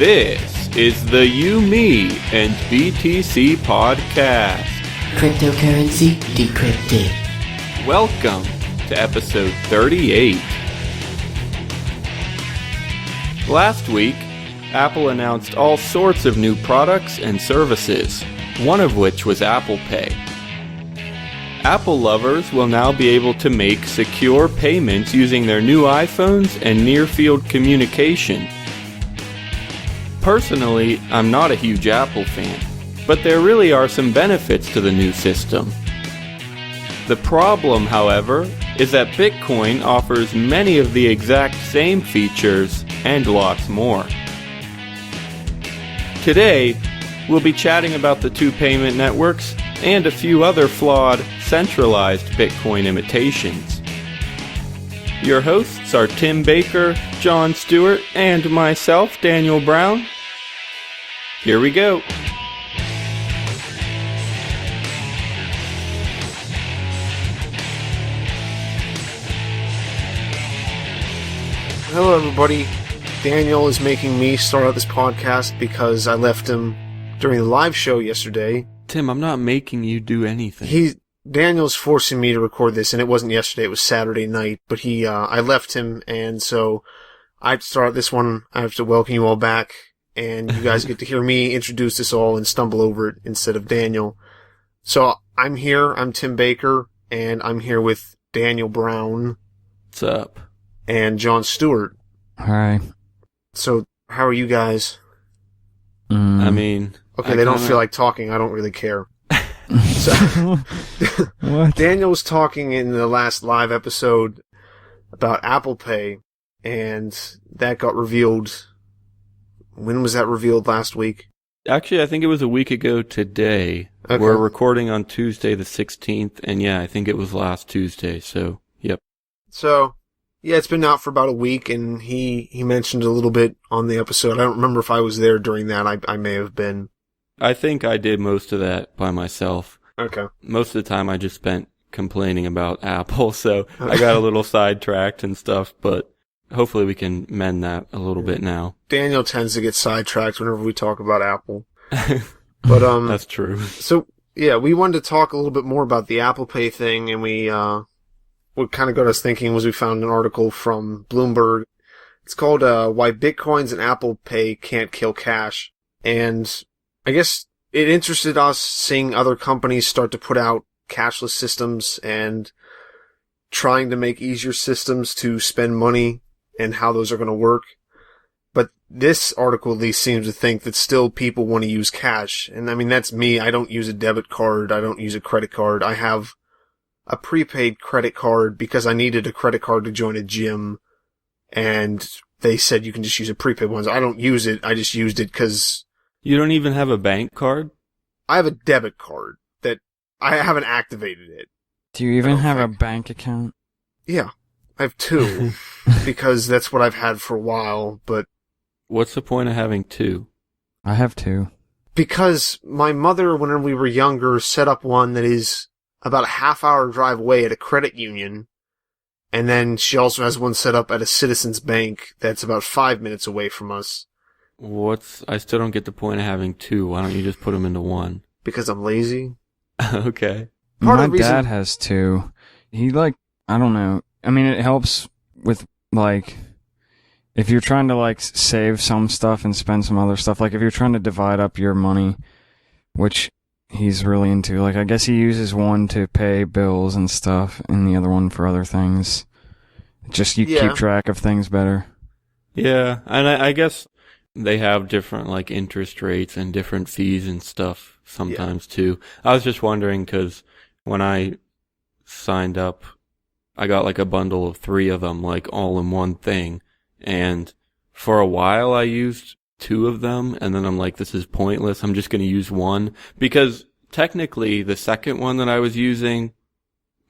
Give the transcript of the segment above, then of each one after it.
This is the You, Me, and BTC podcast. Cryptocurrency decrypted. Welcome to episode 38. Last week, Apple announced all sorts of new products and services, one of which was Apple Pay. Apple lovers will now be able to make secure payments using their new iPhones and near-field communication. Personally, I'm not a huge Apple fan, but there really are some benefits to the new system. The problem, however, is that Bitcoin offers many of the exact same features and lots more. Today, we'll be chatting about the two payment networks and a few other flawed, centralized Bitcoin imitations. Your hosts are Tim Baker, John Stuart, and myself, Daniel Brown. Here we go. Hello everybody. Daniel is making me start out this podcast because I left him during the live show yesterday. Tim, I'm not making you do anything. Daniel's forcing me to record this, and it wasn't yesterday, it was Saturday night, but I left him, and so I start this one. I have to welcome you all back, and you guys get to hear me introduce this all and stumble over it instead of Daniel. So I'm here, I'm Tim Baker, and I'm here with Daniel Brown. What's up? And John Stuart. Hi. So, how are you guys? Okay, they don't feel like talking, I don't really care. So, What? Daniel was talking in the last live episode about Apple Pay, and that got revealed. When was that revealed? Last week? Actually, I think it was a week ago today. Okay. We're recording on Tuesday the 16th, and yeah, I think it was last Tuesday, so, yep. So, yeah, it's been out for about a week, and he mentioned a little bit on the episode. I don't remember if I was there during that. I may have been. I think I did most of that by myself. Okay. Most of the time I just spent complaining about Apple, so I got a little sidetracked and stuff, but hopefully we can mend that a little bit now. Daniel tends to get sidetracked whenever we talk about Apple. But That's true. So, yeah, we wanted to talk a little bit more about the Apple Pay thing, and what kind of got us thinking was we found an article from Bloomberg. It's called Why Bitcoins and Apple Pay Can't Kill Cash. And I guess it interested us seeing other companies start to put out cashless systems and trying to make easier systems to spend money and how those are going to work. But this article at least seems to think that still people want to use cash. And I mean, that's me. I don't use a debit card. I don't use a credit card. I have a prepaid credit card because I needed a credit card to join a gym, and they said you can just use a prepaid one. I don't use it. I just used it because You don't even have a bank card? I have a debit card that I haven't activated it. Do you even have a bank account? Yeah, I have two because that's what I've had for a while, but What's the point of having two? I have two. because my mother, when we were younger, set up one that is about a half-hour drive away at a credit union, and then she also has one set up at a Citizens Bank that's about 5 minutes away from us. I still don't get the point of having two. Why don't you just put them into one? Because I'm lazy. Okay. Part My of the reason- dad has two. He I don't know. I mean, it helps with if you're trying to save some stuff and spend some other stuff. Like if you're trying to divide up your money, which he's really into. I guess he uses one to pay bills and stuff, and the other one for other things. Just keep track of things better. Yeah, and I guess they have different interest rates and different fees and stuff sometimes too. I was just wondering because when I signed up, I got a bundle of 3 of them, all in one thing. And for a while I used 2 of them, and then I'm like, this is pointless. I'm just going to use one because technically the second one that I was using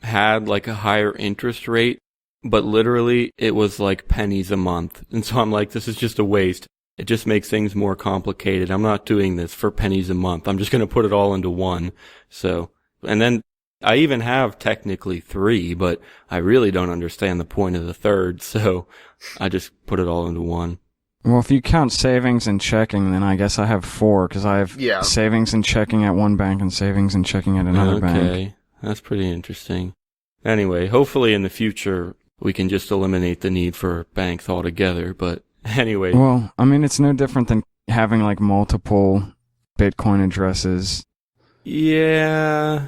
had a higher interest rate, but literally it was pennies a month. And so I'm like, this is just a waste. It just makes things more complicated. I'm not doing this for pennies a month. I'm just going to put it all into one. So, and then I even have technically 3, but I really don't understand the point of the third, so I just put it all into one. Well, if you count savings and checking, then I guess I have 4, because I have savings and checking at one bank and savings and checking at another bank. Okay, that's pretty interesting. Anyway, hopefully in the future we can just eliminate the need for banks altogether, but anyway. Well, I mean, it's no different than having, like, multiple Bitcoin addresses. Yeah,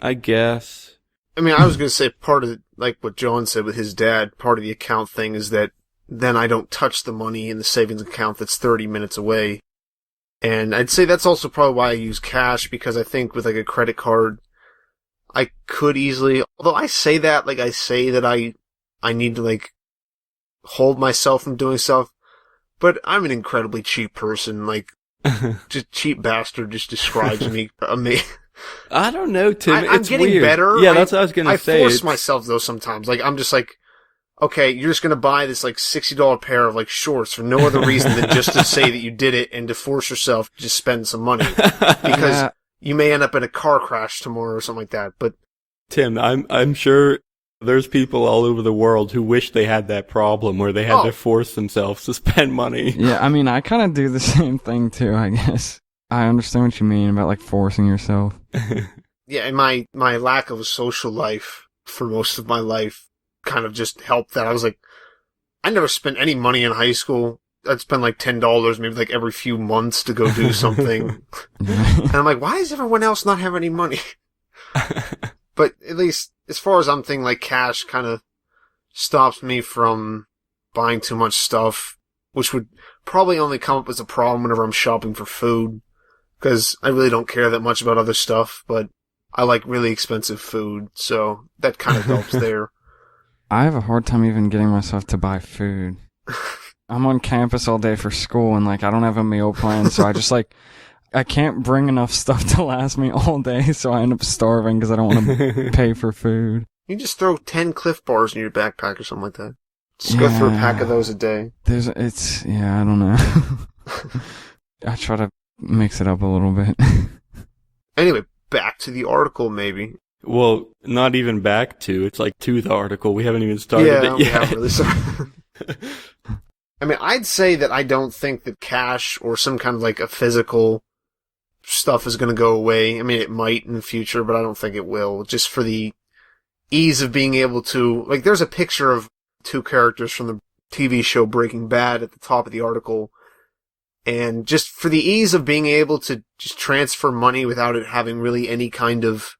I guess. I mean, I was going to say part of, like what John said with his dad, part of the account thing is that then I don't touch the money in the savings account that's 30 minutes away. And I'd say that's also probably why I use cash, because I think with like a credit card, I could easily, although I say that, like I say that I need to like hold myself from doing stuff, but I'm an incredibly cheap person, like, just cheap bastard just describes me. I don't know, Tim. I'm it's getting weird. better. Yeah, that's what I was gonna say. I force myself though sometimes. Like I'm just like, okay, you're just gonna buy this like $60 pair of like shorts for no other reason than just to say that you did it and to force yourself to just spend some money because you may end up in a car crash tomorrow or something like that. But Tim, I'm sure there's people all over the world who wish they had that problem where they had to force themselves to spend money. Yeah, I mean, I kind of do the same thing too, I guess. I understand what you mean about like forcing yourself. Yeah, and my lack of a social life for most of my life kind of just helped that. I was like, I never spent any money in high school. I'd spend like $10 maybe like every few months to go do something. And I'm like, why does everyone else not have any money? But at least as far as I'm thinking, like cash kind of stops me from buying too much stuff, which would probably only come up as a problem whenever I'm shopping for food. Because I really don't care that much about other stuff, but I like really expensive food, so that kind of helps there. I have a hard time even getting myself to buy food. I'm on campus all day for school, and like I don't have a meal plan, so I just like I can't bring enough stuff to last me all day, so I end up starving because I don't want to pay for food. You just throw 10 Cliff Bars in your backpack or something like that. Just go through a pack of those a day. I don't know. I try to mix it up a little bit. Anyway, back to the article, maybe. Well, not even back to. It's like to the article. We haven't even started it yet. We haven't really started. I mean, I'd say that I don't think that cash or some kind of like a physical stuff is going to go away. I mean, it might in the future, but I don't think it will. Just for the ease of being able to, like, there's a picture of 2 characters from the TV show Breaking Bad at the top of the article. And just for the ease of being able to just transfer money without it having really any kind of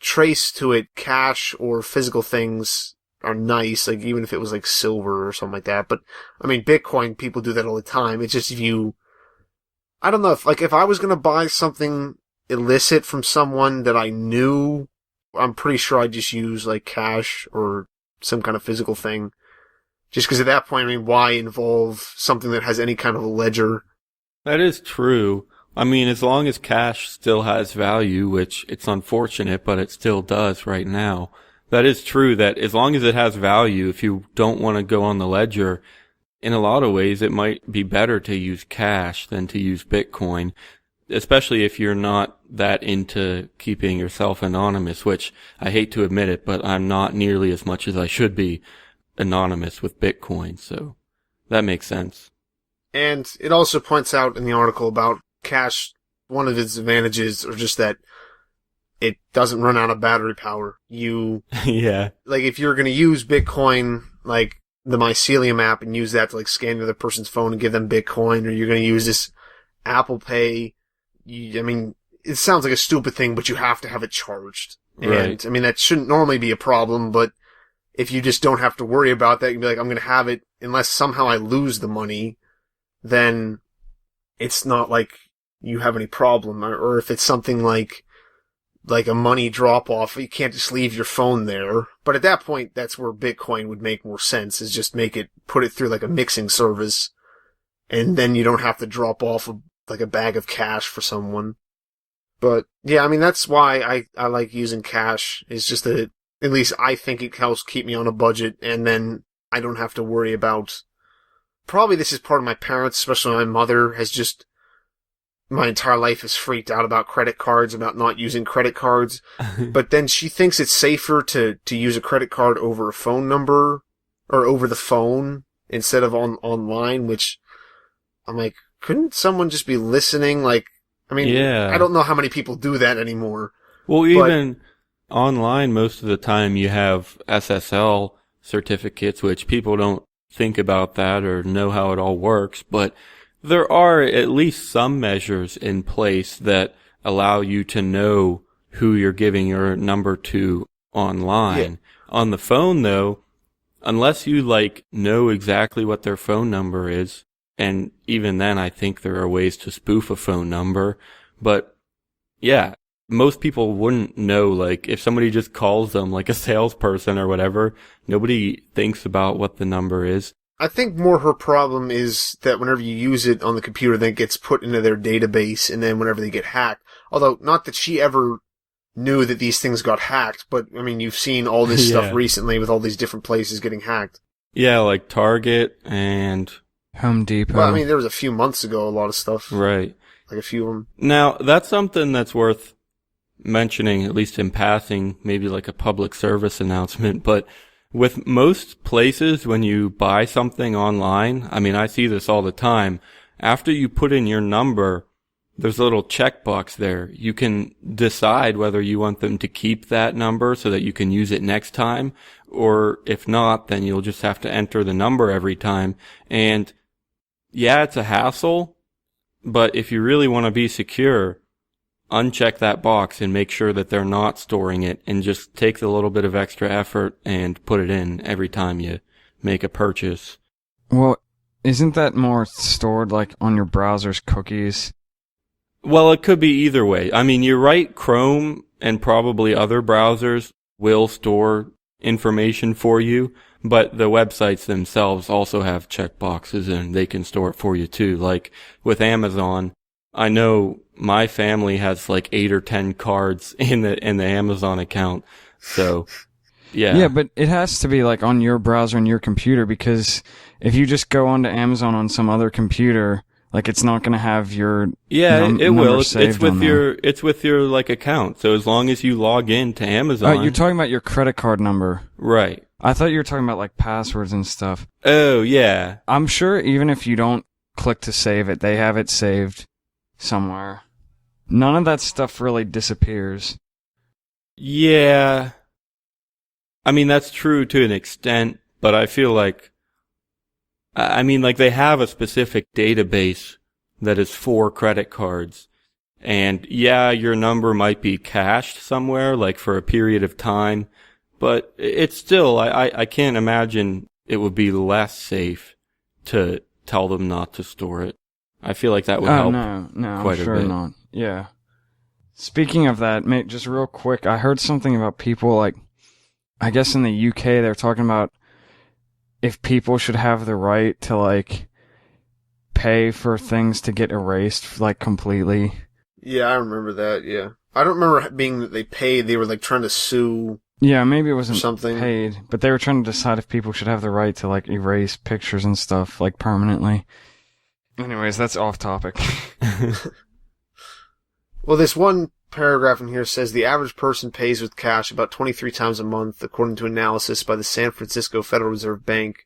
trace to it, cash or physical things are nice, like even if it was like silver or something like that. But, I mean, Bitcoin, people do that all the time. It's just I don't know, if I was gonna buy something illicit from someone that I knew, I'm pretty sure I'd just use like cash or some kind of physical thing. Just because at that point, I mean, why involve something that has any kind of a ledger? That is true. I mean, as long as cash still has value, which it's unfortunate, but it still does right now. That is true that as long as it has value, if you don't want to go on the ledger, in a lot of ways, it might be better to use cash than to use Bitcoin, especially if you're not that into keeping yourself anonymous, which I hate to admit it, but I'm not nearly as much as I should be anonymous with Bitcoin, so that makes sense. And it also points out in the article about cash, one of its advantages are just that it doesn't run out of battery power. Yeah. Like if you're going to use Bitcoin, like the Mycelium app, and use that to like scan the other person's phone and give them Bitcoin, or you're going to use this Apple Pay, I mean, it sounds like a stupid thing, but you have to have it charged. Right. And I mean, that shouldn't normally be a problem, but if you just don't have to worry about that, you can be like, I'm going to have it unless somehow I lose the money, then it's not like you have any problem. Or if it's something like a money drop off, you can't just leave your phone there. But at that point, that's where Bitcoin would make more sense, is just put it through like a mixing service, and then you don't have to drop off like a bag of cash for someone. But yeah, I mean, that's why I like using cash. It's just that at least I think it helps keep me on a budget, and then I don't have to worry about, probably this is part of my parents, especially my mother, has just, my entire life is freaked out about credit cards, about not using credit cards. But then she thinks it's safer to use a credit card over a phone number, or over the phone, instead of online, which I'm like, couldn't someone just be listening? Like, I mean, Yeah. I don't know how many people do that anymore. Well, even online, most of the time you have SSL certificates, which people don't think about that or know how it all works, but there are at least some measures in place that allow you to know who you're giving your number to online. Yeah. On the phone, though, unless you know exactly what their phone number is, and even then I think there are ways to spoof a phone number, but yeah, most people wouldn't know, if somebody just calls them like a salesperson or whatever, nobody thinks about what the number is. I think more her problem is that whenever you use it on the computer, then it gets put into their database, and then whenever they get hacked, although not that she ever knew that these things got hacked, but I mean, you've seen all this stuff recently with all these different places getting hacked. Yeah, like Target and Home Depot. Well, I mean, there was a few months ago, a lot of stuff. Right. Like a few of them. Now, that's something that's worth mentioning, at least in passing, maybe like a public service announcement, but with most places, when you buy something online, I mean, I see this all the time. After you put in your number, there's a little checkbox there. You can decide whether you want them to keep that number so that you can use it next time, or if not, then you'll just have to enter the number every time. And yeah, it's a hassle, but if you really want to be secure, uncheck that box and make sure that they're not storing it, and just take the little bit of extra effort and put it in every time you make a purchase. Well, isn't that more stored on your browser's cookies? Well, it could be either way. I mean, you're right, Chrome and probably other browsers will store information for you, but the websites themselves also have checkboxes and they can store it for you too. Like with Amazon, I know my family has 8 or 10 cards in the Amazon account. So, yeah. Yeah, but it has to be on your browser and your computer, because if you just go onto Amazon on some other computer, it's not going to have your it will. It's with your account. So as long as you log in to Amazon. Oh, you're talking about your credit card number. Right. I thought you were talking about passwords and stuff. Oh, yeah. I'm sure even if you don't click to save it, they have it saved somewhere. None of that stuff really disappears. Yeah. I mean, that's true to an extent, but I feel they have a specific database that is for credit cards. And yeah, your number might be cached somewhere, for a period of time, but it's still, I can't imagine it would be less safe to tell them not to store it. I feel like that would help. No, quite I'm sure a bit. not. Yeah. Speaking of that, mate, just real quick, I heard something about people I guess in the UK they're talking about if people should have the right to pay for things to get erased completely. Yeah, I remember that. Yeah, I don't remember it being that they paid. They were trying to sue. Yeah, maybe it wasn't something paid, but they were trying to decide if people should have the right to erase pictures and stuff permanently. Anyways, that's off topic. Well, this one paragraph in here says the average person pays with cash about 23 times a month, according to analysis by the San Francisco Federal Reserve Bank.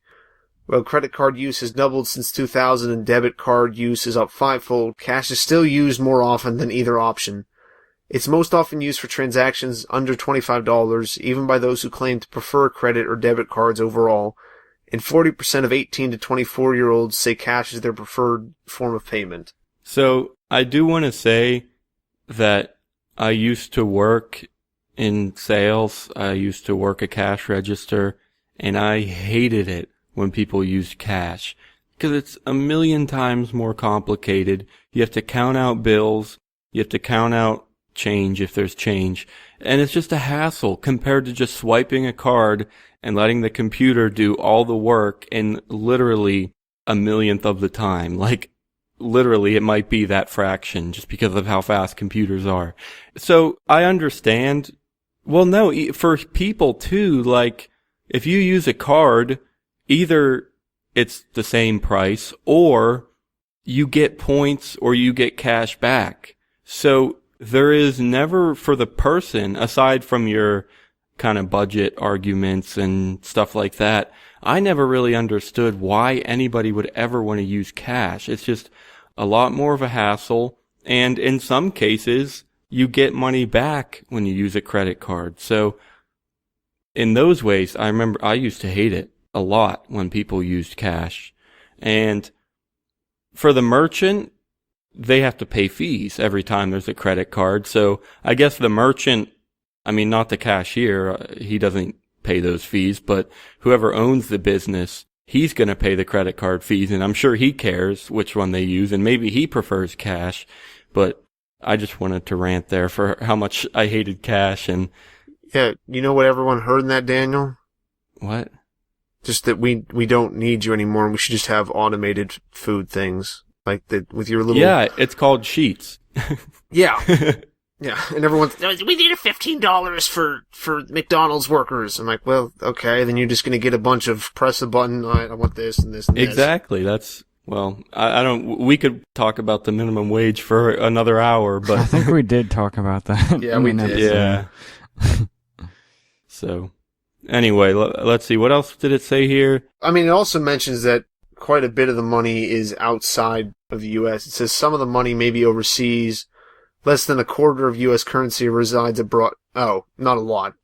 While credit card use has doubled since 2000 and debit card use is up fivefold, cash is still used more often than either option. It's most often used for transactions under $25, even by those who claim to prefer credit or debit cards overall, and 40% of 18 to 24-year-olds say cash is their preferred form of payment. So, I do want to say that I used to work in sales. I used to work a cash register, and I hated it when people used cash, because it's a million times more complicated. You have to count out bills. You have to count out change if there's change. And it's just a hassle compared to just swiping a card and letting the computer do all the work in literally a millionth of the time. Literally, it might be that fraction just because of how fast computers are. So I understand. Well, no, for people too, if you use a card, either it's the same price or you get points or you get cash back. So there is never, for the person, aside from your kind of budget arguments and stuff like that, I never really understood why anybody would ever want to use cash. It's just a lot more of a hassle. And in some cases, you get money back when you use a credit card. So in those ways, I remember I used to hate it a lot when people used cash. And for the merchant, they have to pay fees every time there's a credit card. So I guess the merchant, I mean, not the cashier, he doesn't pay those fees, but whoever owns the business, he's going to pay the credit card fees. And I'm sure he cares which one they use, and maybe he prefers cash. But I just wanted to rant there for how much I hated cash. And yeah, you know what everyone heard in that, Daniel? what? Just that we don't need you anymore, and we should just have automated food things like that with your little. Yeah, it's called Sheets. Yeah. Yeah, and everyone's, we need $15 for McDonald's workers. I'm like, well, okay, then you're just going to get a bunch of press a button, all right, I want this and this and this. Exactly. That's, well, I don't, we could talk about the minimum wage for another hour, but. I think we did talk about that. Yeah, we did. Yeah. So, anyway, let's see. What else did it say here? I mean, it also mentions that quite a bit of the money is outside of the U.S. It says some of the money may be overseas. Less than a quarter of U.S. currency resides abroad. Oh, not a lot.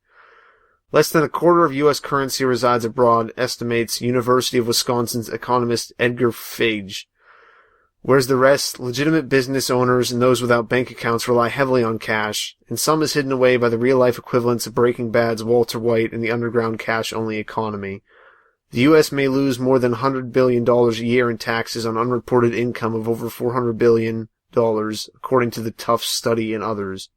Less than a quarter of U.S. currency resides abroad, estimates University of Wisconsin's economist Edgar Fage. Whereas the rest, legitimate business owners and those without bank accounts rely heavily on cash, and some is hidden away by the real-life equivalents of Breaking Bad's Walter White and the underground cash-only economy. The U.S. may lose more than $100 billion a year in taxes on unreported income of over $400 billion, according to the Tufts study and others.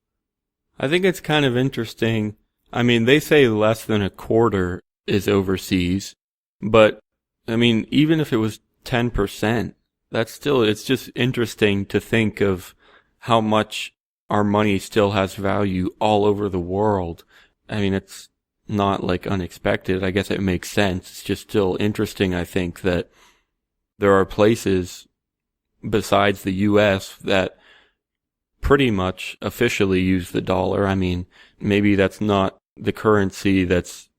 I think it's kind of interesting. I mean, they say less than a quarter is overseas, but I mean, even if it was 10%, that's still, it's just interesting to think of how much our money still has value all over the world. I mean, it's not like unexpected. I guess it makes sense. It's just still interesting, I think, that there are places besides the U.S. that pretty much officially use the dollar. I mean, maybe that's not the currency that's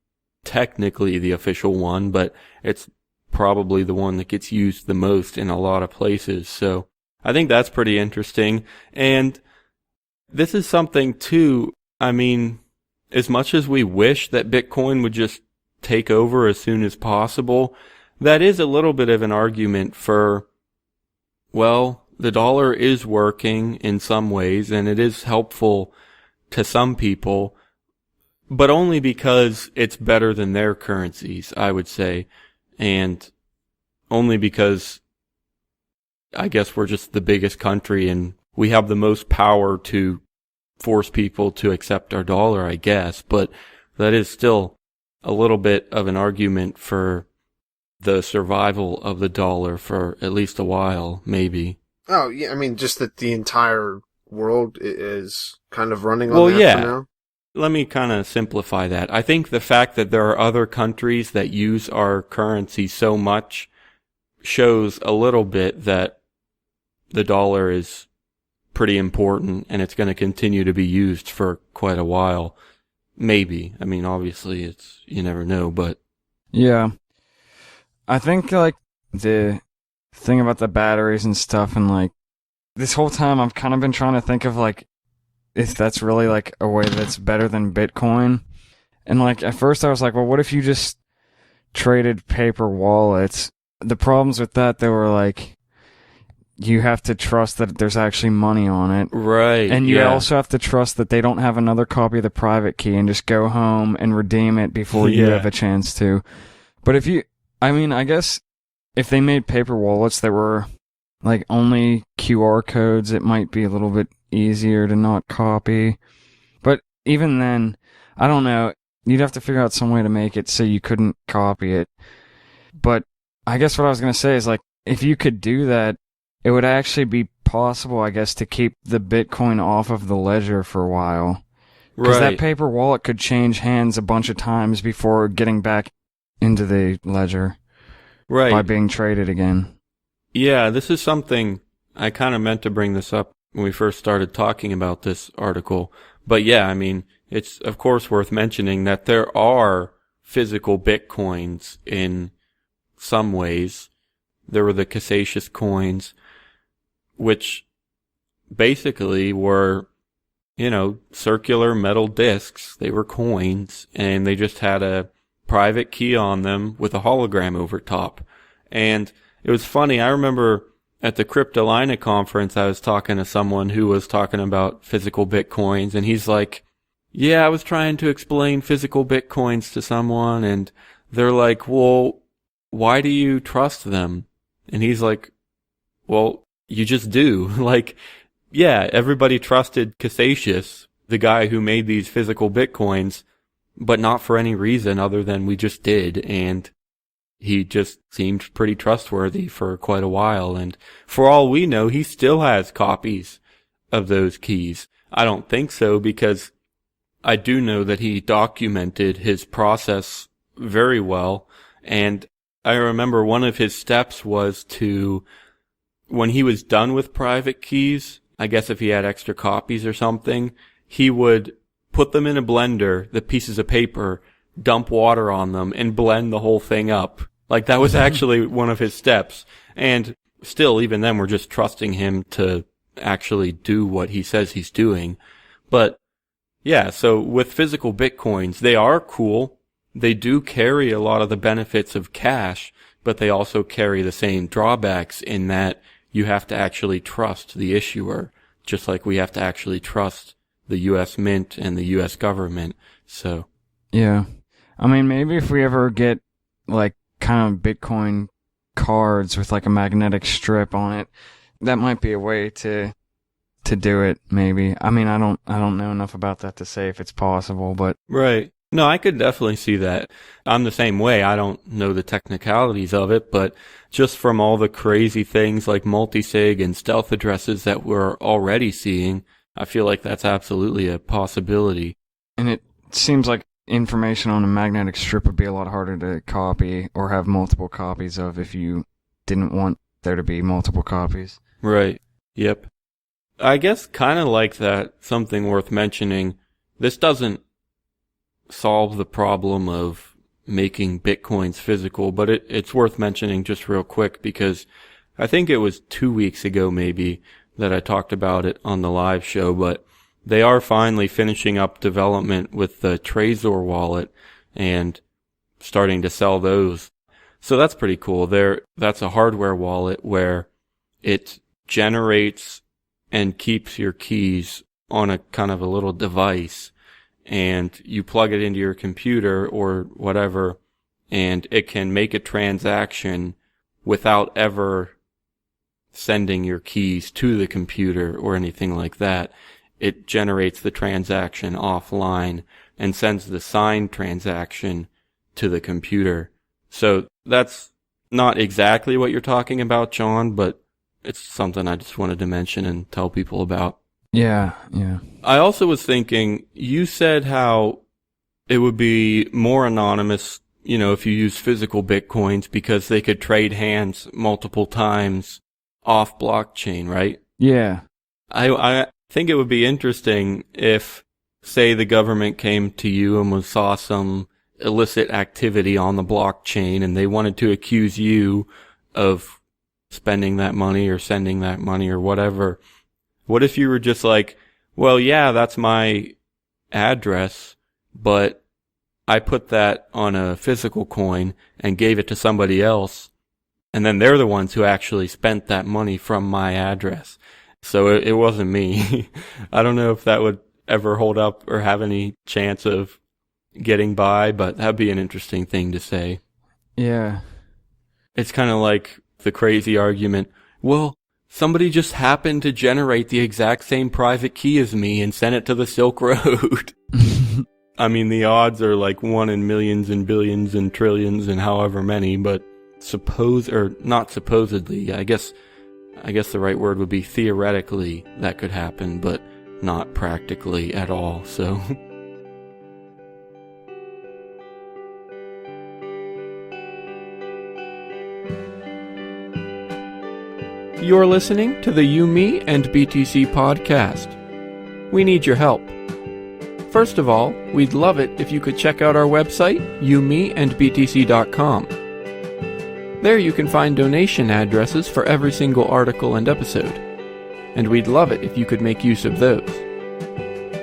technically the official one, but it's probably the one that gets used the most in a lot of places. So I think that's pretty interesting. And this is something too, I mean, as much as we wish that Bitcoin would just take over as soon as possible, that is a little bit of an argument for, well, the dollar is working in some ways, and it is helpful to some people, but only because it's better than their currencies, I would say, and only because I guess we're just the biggest country and we have the most power to force people to accept our dollar, I guess, but that is still a little bit of an argument for the survival of the dollar for at least a while, maybe. Oh, yeah, I mean, just that the entire world is kind of running on that for now. Let me kind of simplify that. I think the fact that there are other countries that use our currency so much shows a little bit that the dollar is pretty important and it's going to continue to be used for quite a while. Maybe. I mean, obviously, it's, you never know, but. Yeah. I think, like, the thing about the batteries and stuff, and, like, this whole time I've kind of been trying to think of, like, if that's really, like, a way that's better than Bitcoin. And, like, at first I was like, well, what if you just traded paper wallets? The problems with that, they were, like, you have to trust that there's actually money on it. Right. And you also have to trust that they don't have another copy of the private key and just go home and redeem it before you have a chance to. But if you, I mean, I guess if they made paper wallets that were like only QR codes, it might be a little bit easier to not copy. But even then, I don't know. You'd have to figure out some way to make it so you couldn't copy it. But I guess what I was going to say is, like, if you could do that, it would actually be possible, I guess, to keep the Bitcoin off of the ledger for a while. Because that paper wallet could change hands a bunch of times before getting back into the ledger. Right. By being traded again. Yeah, this is something I kind of meant to bring this up when we first started talking about this article. But yeah, I mean, it's of course worth mentioning that there are physical Bitcoins in some ways. There were the Cassatius coins, which basically were, circular metal discs. They were coins, and they just had a private key on them with a hologram over top. And it was funny. I remember at the Cryptolina conference, I was talking to someone who was talking about physical Bitcoins, and he's like, yeah, I was trying to explain physical Bitcoins to someone, and they're like, well, why do you trust them? And he's like, well, you just do. Like, yeah, everybody trusted Cassatius, the guy who made these physical Bitcoins, but not for any reason other than we just did, and he just seemed pretty trustworthy for quite a while, and for all we know, he still has copies of those keys. I don't think so, because I do know that he documented his process very well, and I remember one of his steps was to, when he was done with private keys, I guess if he had extra copies or something, he would put them in a blender, the pieces of paper, dump water on them, and blend the whole thing up. Like, that was actually one of his steps. And still, even then, we're just trusting him to actually do what he says he's doing. But, yeah, so with physical Bitcoins, they are cool. They do carry a lot of the benefits of cash, but they also carry the same drawbacks in that you have to actually trust the issuer, just like we have to actually trust the U.S. Mint and the U.S. government. So, yeah. I mean, maybe if we ever get, like, kind of Bitcoin cards with, like, a magnetic strip on it, that might be a way to do it, maybe. I mean, I don't know enough about that to say if it's possible, but... Right. No, I could definitely see that. I'm the same way. I don't know the technicalities of it, but just from all the crazy things like multisig and stealth addresses that we're already seeing, I feel like that's absolutely a possibility. And it seems like information on a magnetic strip would be a lot harder to copy or have multiple copies of if you didn't want there to be multiple copies. Right. Yep. I guess kind of like that, something worth mentioning, this doesn't solve the problem of making Bitcoins physical, but it's worth mentioning just real quick because I think it was 2 weeks ago maybe that I talked about it on the live show, but they are finally finishing up development with the Trezor wallet and starting to sell those. So that's pretty cool. That's a hardware wallet where it generates and keeps your keys on a kind of a little device, and you plug it into your computer or whatever, and it can make a transaction without ever sending your keys to the computer or anything like that. It generates the transaction offline and sends the signed transaction to the computer. So that's not exactly what you're talking about, John, but it's something I just wanted to mention and tell people about. Yeah. I also was thinking, you said how it would be more anonymous, if you use physical Bitcoins because they could trade hands multiple times off blockchain, right? Yeah. I think it would be interesting if, say, the government came to you and saw some illicit activity on the blockchain and they wanted to accuse you of spending that money or sending that money or whatever. What if you were just like, well, yeah, that's my address, but I put that on a physical coin and gave it to somebody else, and then they're the ones who actually spent that money from my address. So it wasn't me. I don't know if that would ever hold up or have any chance of getting by, but that'd be an interesting thing to say. Yeah. It's kind of like the crazy argument, well, somebody just happened to generate the exact same private key as me and sent it to the Silk Road. I mean, the odds are like 1 in millions and billions and trillions and however many, but not supposedly, I guess the right word would be theoretically that could happen, but not practically at all, so... You're listening to the You, Me, and BTC podcast. We need your help. First of all, we'd love it if you could check out our website, youmeandbtc.com. There you can find donation addresses for every single article and episode, and we'd love it if you could make use of those.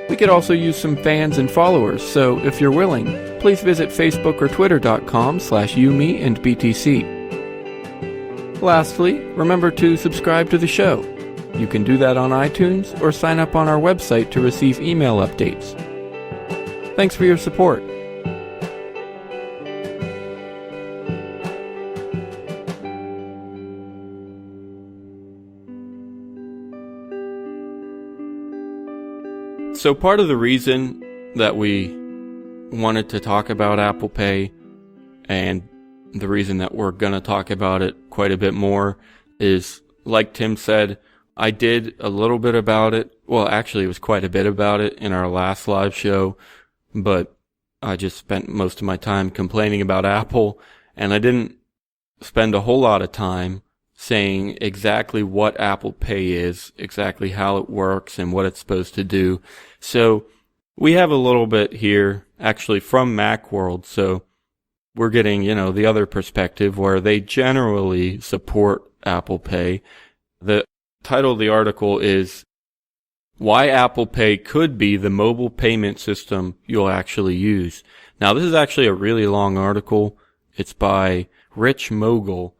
We could also use some fans and followers, so if you're willing, please visit Facebook or Twitter.com/umeandbtc. Lastly, remember to subscribe to the show. You can do that on iTunes or sign up on our website to receive email updates. Thanks for your support. So part of the reason that we wanted to talk about Apple Pay, and the reason that we're going to talk about it quite a bit more, is, like Tim said, I did a little bit about it. Well, actually, it was quite a bit about it in our last live show, but I just spent most of my time complaining about Apple, and I didn't spend a whole lot of time saying exactly what Apple Pay is, exactly how it works, and what it's supposed to do. So we have a little bit here, actually, from Macworld, so we're getting, the other perspective where they generally support Apple Pay. The title of the article is Why Apple Pay Could Be the Mobile Payment System You'll Actually Use. Now, this is actually a really long article. It's by Rich Mogul.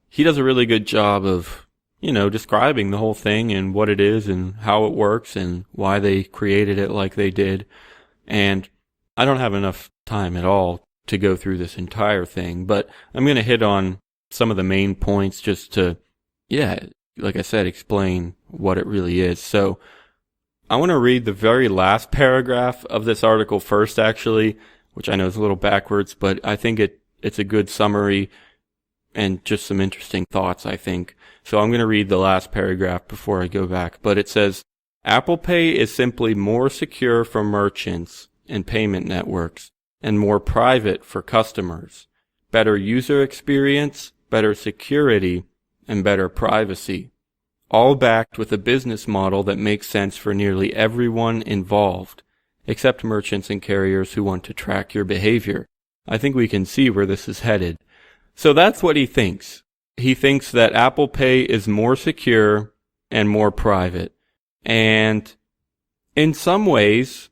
He does a really good job of, describing the whole thing and what it is and how it works and why they created it like they did. And I don't have enough time at all to go through this entire thing, but I'm going to hit on some of the main points just to, like I said, explain what it really is. So I want to read the very last paragraph of this article first, actually, which I know is a little backwards, but I think it's a good summary and just some interesting thoughts, I think. So I'm going to read the last paragraph before I go back. But it says, Apple Pay is simply more secure for merchants and payment networks and more private for customers. Better user experience, better security, and better privacy. All backed with a business model that makes sense for nearly everyone involved, except merchants and carriers who want to track your behavior. I think we can see where this is headed. So that's what he thinks. He thinks that Apple Pay is more secure and more private. And in some ways,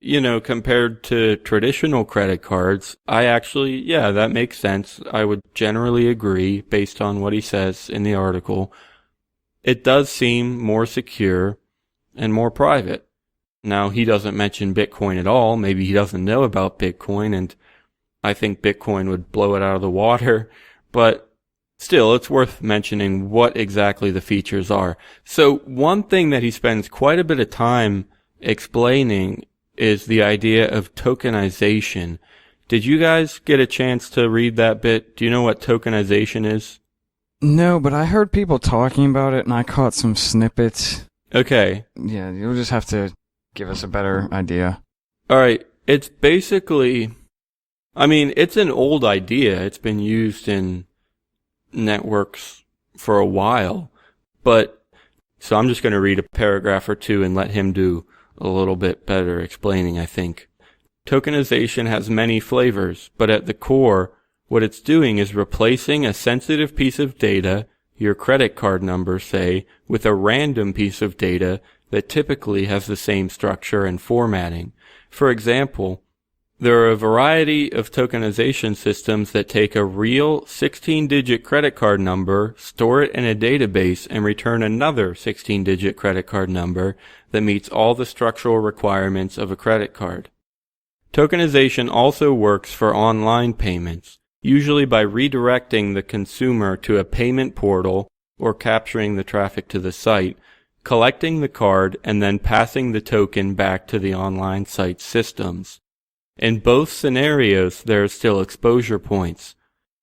compared to traditional credit cards, I actually, that makes sense. I would generally agree based on what he says in the article. It does seem more secure and more private. Now, he doesn't mention Bitcoin at all. Maybe he doesn't know about Bitcoin, and I think Bitcoin would blow it out of the water, but still, it's worth mentioning what exactly the features are. So one thing that he spends quite a bit of time explaining is the idea of tokenization. Did you guys get a chance to read that bit? Do you know what tokenization is? No, but I heard people talking about it, and I caught some snippets. Okay. Yeah, you'll just have to give us a better idea. All right. It's basically, it's an old idea. It's been used in networks for a while, so I'm just going to read a paragraph or two and let him do a little bit better explaining, I think. Tokenization has many flavors, but at the core, what it's doing is replacing a sensitive piece of data, your credit card number, say, with a random piece of data that typically has the same structure and formatting. For example, there are a variety of tokenization systems that take a real 16-digit credit card number, store it in a database, and return another 16-digit credit card number that meets all the structural requirements of a credit card. Tokenization also works for online payments, usually by redirecting the consumer to a payment portal or capturing the traffic to the site, collecting the card, and then passing the token back to the online site systems. In both scenarios, there are still exposure points.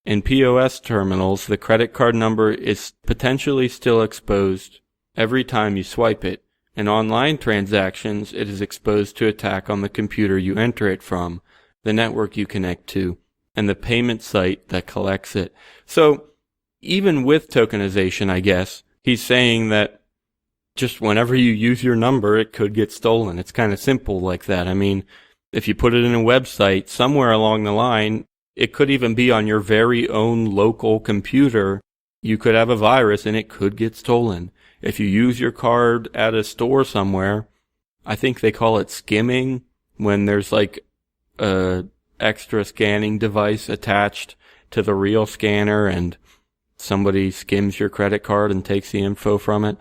In POS terminals, the credit card number is potentially still exposed every time you swipe it. In online transactions, it is exposed to attack on the computer you enter it from, the network you connect to, and the payment site that collects it. So, even with tokenization, I guess, he's saying that just whenever you use your number, it could get stolen. It's kind of simple like that. If you put it in a website, somewhere along the line, it could even be on your very own local computer. You could have a virus and it could get stolen. If you use your card at a store somewhere, I think they call it skimming, when there's like a extra scanning device attached to the real scanner and somebody skims your credit card and takes the info from it.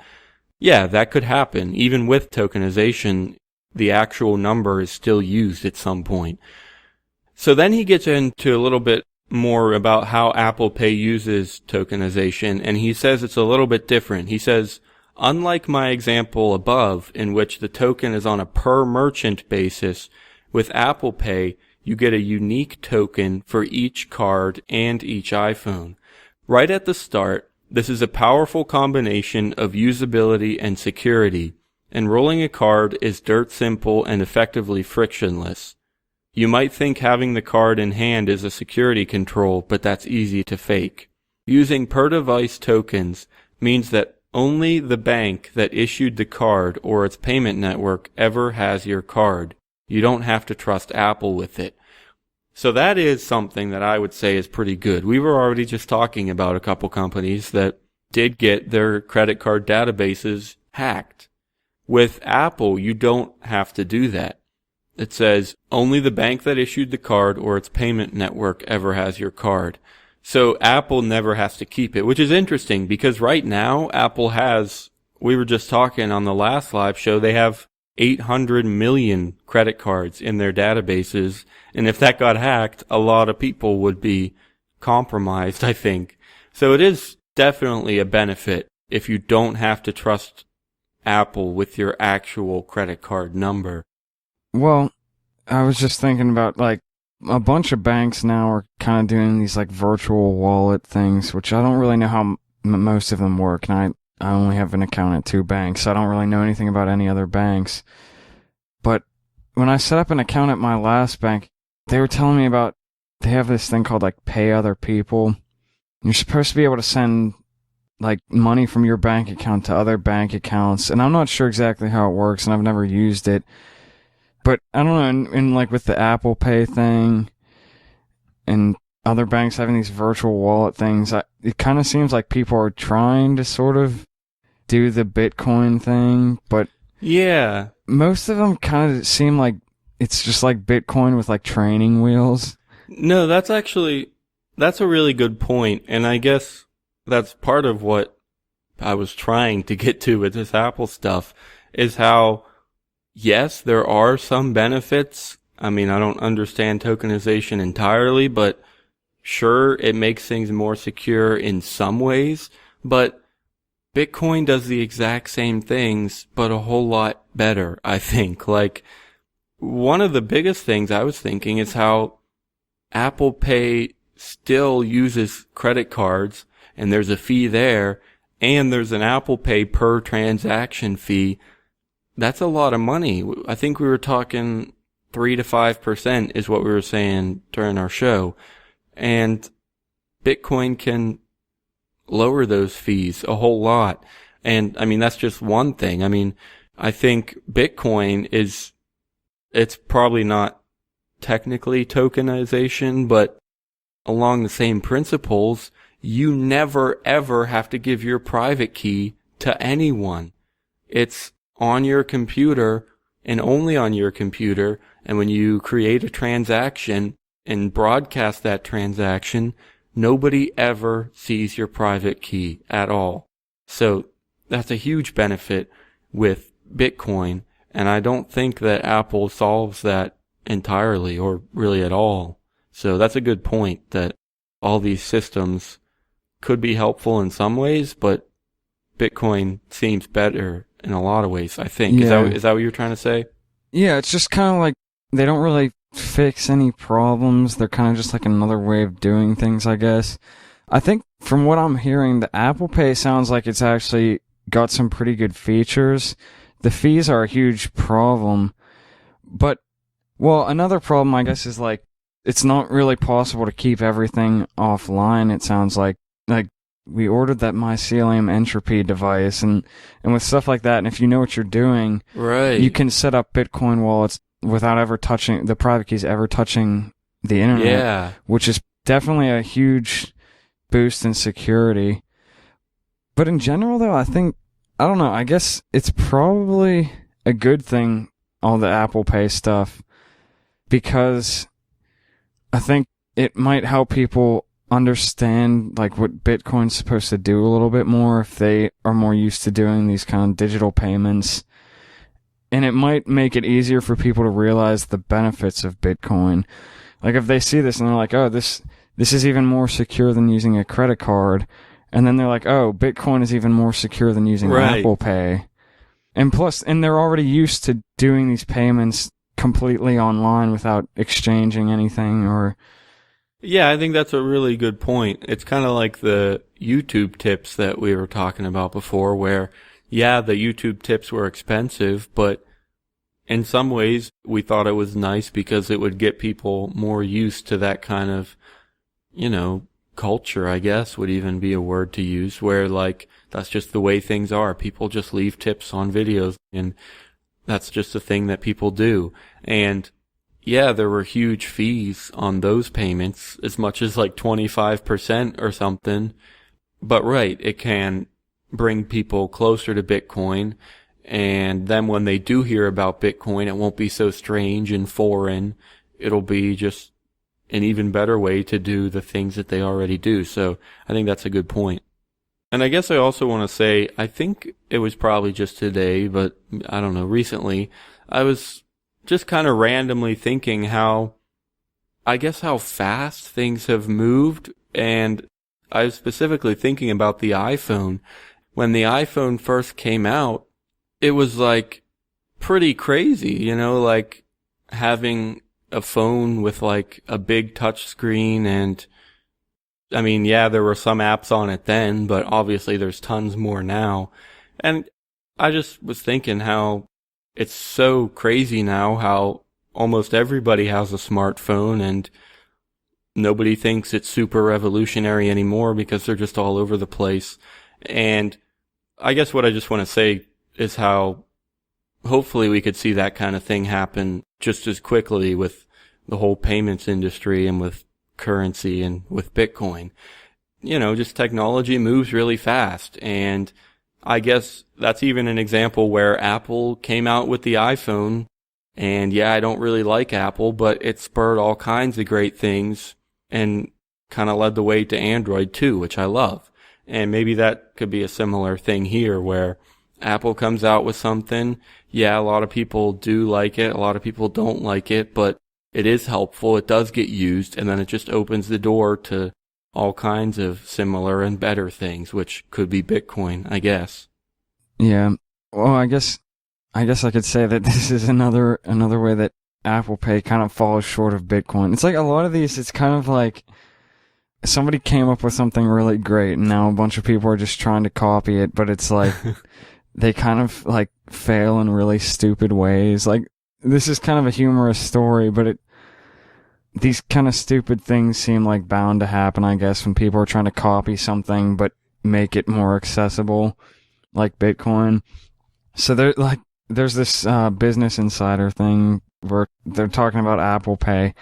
Yeah, that could happen. Even with tokenization, the actual number is still used at some point. So then he gets into a little bit more about how Apple Pay uses tokenization, and he says it's a little bit different. He says, unlike my example above, in which the token is on a per merchant basis, with Apple Pay, you get a unique token for each card and each iPhone. Right at the start, this is a powerful combination of usability and security. Enrolling a card is dirt simple and effectively frictionless. You might think having the card in hand is a security control, but that's easy to fake. Using per-device tokens means that only the bank that issued the card or its payment network ever has your card. You don't have to trust Apple with it. So that is something that I would say is pretty good. We were already just talking about a couple companies that did get their credit card databases hacked. With Apple, you don't have to do that. It says only the bank that issued the card or its payment network ever has your card. So Apple never has to keep it, which is interesting because right now Apple has, we were just talking on the last live show, they have 800 million credit cards in their databases. And if that got hacked, a lot of people would be compromised, I think. So it is definitely a benefit if you don't have to trust Apple with your actual credit card number. Well, I was just thinking about, like, a bunch of banks now are kind of doing these, like, virtual wallet things, which I don't really know how most of them work. And I only have an account at 2 banks, so I don't really know anything about any other banks. But when I set up an account at my last bank, they were telling me about, they have this thing called, like, pay other people. You're supposed to be able to send, like, money from your bank account to other bank accounts, and I'm not sure exactly how it works, and I've never used it. But I don't know, in like with the Apple Pay thing and other banks having these virtual wallet things, it kind of seems like people are trying to sort of do the Bitcoin thing, but yeah, most of them kind of seem like it's just like Bitcoin with like training wheels. No, that's a really good point, and I guess that's part of what I was trying to get to with this Apple stuff, is how, yes, there are some benefits. I mean, I don't understand tokenization entirely, but sure, it makes things more secure in some ways, but Bitcoin does the exact same things, but a whole lot better, I think. Like, one of the biggest things I was thinking is how Apple Pay still uses credit cards, and there's a fee there, and there's an Apple Pay per transaction fee. That's a lot of money. I think we were talking 3 to 5% is what we were saying during our show. And Bitcoin can lower those fees a whole lot. And I mean, that's just one thing. I mean, I think Bitcoin it's probably not technically tokenization, but along the same principles, you never ever have to give your private key to anyone. It's on your computer and only on your computer. And when you create a transaction and broadcast that transaction, nobody ever sees your private key at all. So that's a huge benefit with Bitcoin. And I don't think that Apple solves that entirely or really at all. So that's a good point, that all these systems could be helpful in some ways, but Bitcoin seems better in a lot of ways, I think. Yeah. Is that what you're trying to say? Yeah, it's just kind of like they don't really fix any problems. They're kind of just like another way of doing things, I guess. I think from what I'm hearing, the Apple Pay sounds like it's actually got some pretty good features. The fees are a huge problem. But, well, another problem, I guess, is like it's not really possible to keep everything offline, it sounds like. Like, we ordered that mycelium entropy device, and with stuff like that, and if you know what you're doing, right, you can set up Bitcoin wallets without ever touching the private keys, ever touching the internet, yeah, which is definitely a huge boost in security. But in general, though, I don't know, I guess it's probably a good thing, all the Apple Pay stuff, because I think it might help people understand like what Bitcoin's supposed to do a little bit more if they are more used to doing these kind of digital payments. And it might make it easier for people to realize the benefits of Bitcoin. Like if they see this and they're like, oh, this is even more secure than using a credit card. And then they're like, oh, Bitcoin is even more secure than using Apple Pay. And plus, and they're already used to doing these payments completely online without exchanging anything or... Yeah, I think that's a really good point. It's kind of like the YouTube tips that we were talking about before where, yeah, the YouTube tips were expensive, but in some ways we thought it was nice because it would get people more used to that kind of, culture, I guess, would even be a word to use, where like that's just the way things are. People just leave tips on videos and that's just a thing that people do. And yeah, there were huge fees on those payments, as much as like 25% or something. But right, it can bring people closer to Bitcoin. And then when they do hear about Bitcoin, it won't be so strange and foreign. It'll be just an even better way to do the things that they already do. So I think that's a good point. And I guess I also want to say, I think it was probably just today, but I don't know, recently, I was just kind of randomly thinking how fast things have moved. And I was specifically thinking about the iPhone. When the iPhone first came out, it was like pretty crazy, like having a phone with like a big touch screen. And I mean, yeah, there were some apps on it then, but obviously there's tons more now. And I just was thinking how it's so crazy now how almost everybody has a smartphone and nobody thinks it's super revolutionary anymore because they're just all over the place. And I guess what I just want to say is how hopefully we could see that kind of thing happen just as quickly with the whole payments industry and with currency and with Bitcoin. Just technology moves really fast. And I guess that's even an example where Apple came out with the iPhone. And yeah, I don't really like Apple, but it spurred all kinds of great things and kind of led the way to Android too, which I love. And maybe that could be a similar thing here where Apple comes out with something. Yeah, a lot of people do like it. A lot of people don't like it, but it is helpful. It does get used. And then it just opens the door to all kinds of similar and better things, which could be Bitcoin, I guess. Yeah. Well, I guess I could say that this is another way that Apple Pay kind of falls short of Bitcoin. It's like a lot of these, it's kind of like somebody came up with something really great and now a bunch of people are just trying to copy it, but it's like they kind of like fail in really stupid ways. Like this is kind of a humorous story, but these kind of stupid things seem like bound to happen, I guess, when people are trying to copy something but make it more accessible, like Bitcoin. So there's this Business Insider thing where they're talking about Apple Pay.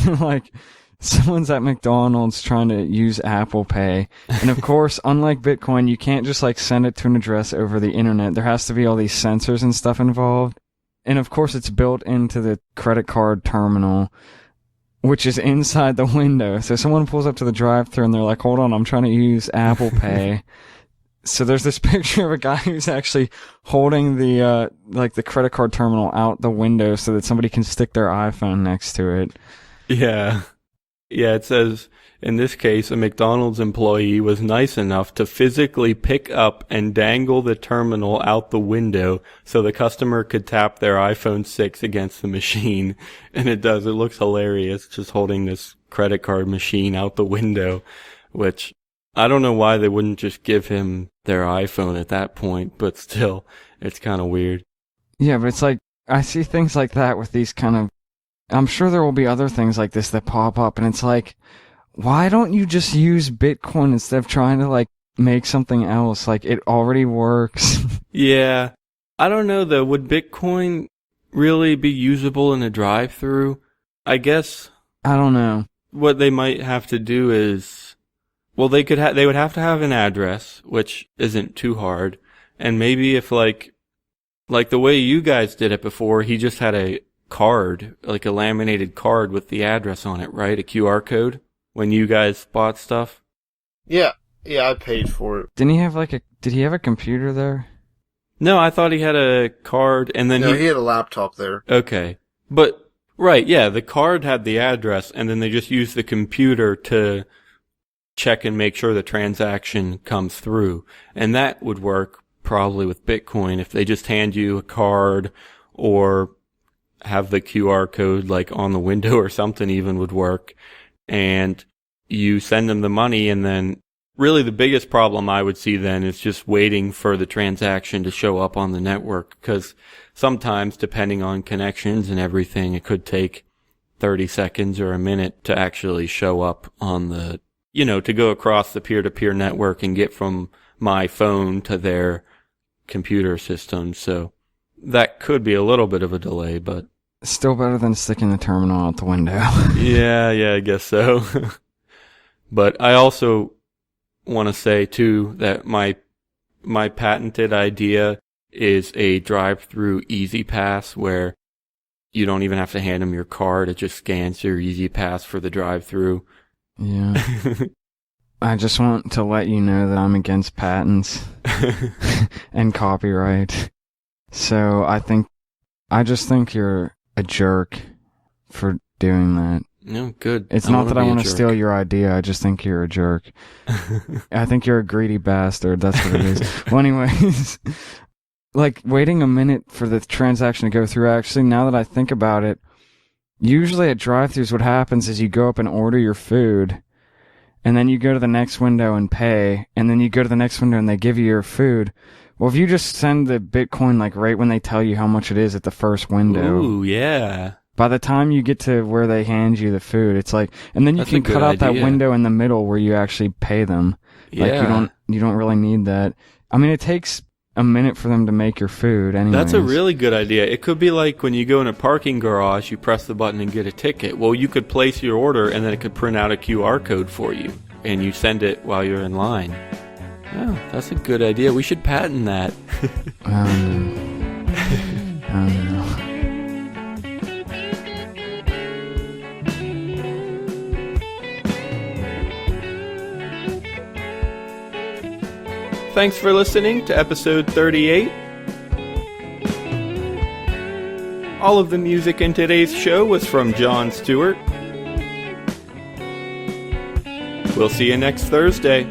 Like, someone's at McDonald's trying to use Apple Pay. And of course, unlike Bitcoin, you can't just like send it to an address over the internet. There has to be all these sensors and stuff involved. And of course, it's built into the credit card terminal, which is inside the window. So someone pulls up to the drive-thru and they're like, hold on, I'm trying to use Apple Pay. So there's this picture of a guy who's actually holding the the credit card terminal out the window so that somebody can stick their iPhone next to it. Yeah. Yeah, it says, in this case, a McDonald's employee was nice enough to physically pick up and dangle the terminal out the window so the customer could tap their iPhone 6 against the machine. And it looks hilarious, just holding this credit card machine out the window, which I don't know why they wouldn't just give him their iPhone at that point, but still, it's kind of weird. Yeah, but it's like, I see things like that with these kind of, I'm sure there will be other things like this that pop up, and it's like, why don't you just use Bitcoin instead of trying to like make something else? Like, it already works. Yeah. I don't know though, would Bitcoin really be usable in a drive-thru? I guess. I don't know. what they might have to do is, well, they would have to have an address, which isn't too hard. And maybe if like the way you guys did it before, he just had a card, like a laminated card with the address on it, right? A QR code when you guys bought stuff? Yeah, I paid for it. Did he have a computer there? No, I thought he had a card and then No, he had a laptop there. Okay. But, right, yeah, the card had the address and then they just used the computer to check and make sure the transaction comes through. And that would work probably with Bitcoin if they just hand you a card or have the QR code like on the window or something even would work. And you send them the money and then really the biggest problem I would see then is just waiting for the transaction to show up on the network because sometimes depending on connections and everything, it could take 30 seconds or a minute to actually show up on the, to go across the peer-to-peer network and get from my phone to their computer system. So that could be a little bit of a delay, but still better than sticking the terminal out the window. yeah, I guess so. But I also want to say too that my patented idea is a drive-through Easy Pass where you don't even have to hand them your card. It just scans your Easy Pass for the drive-through. Yeah. I just want to let you know that I'm against patents and copyright. So I just think you're a jerk for doing that. No, good. It's not that I want to steal your idea. I just think you're a jerk. I think you're a greedy bastard. That's what it is. Well, anyways, like waiting a minute for the transaction to go through. Actually, now that I think about it, usually at drive-thrus, what happens is you go up and order your food, and then you go to the next window and pay, and then you go to the next window and they give you your food. Well, if you just send the Bitcoin like right when they tell you how much it is at the first window. Ooh, yeah. By the time you get to where they hand you the food, it's like, and then you That's can cut out that idea. window in the middle where you actually pay them. Yeah. Like you don't really need that. I mean, it takes a minute for them to make your food anyways. That's a really good idea. It could be like when you go in a parking garage, you press the button and get a ticket. Well, you could place your order and then it could print out a QR code for you and you send it while you're in line. Oh, that's a good idea. We should patent that. I don't know. Thanks for listening to episode 38. All of the music in today's show was from John Stuart. We'll see you next Thursday.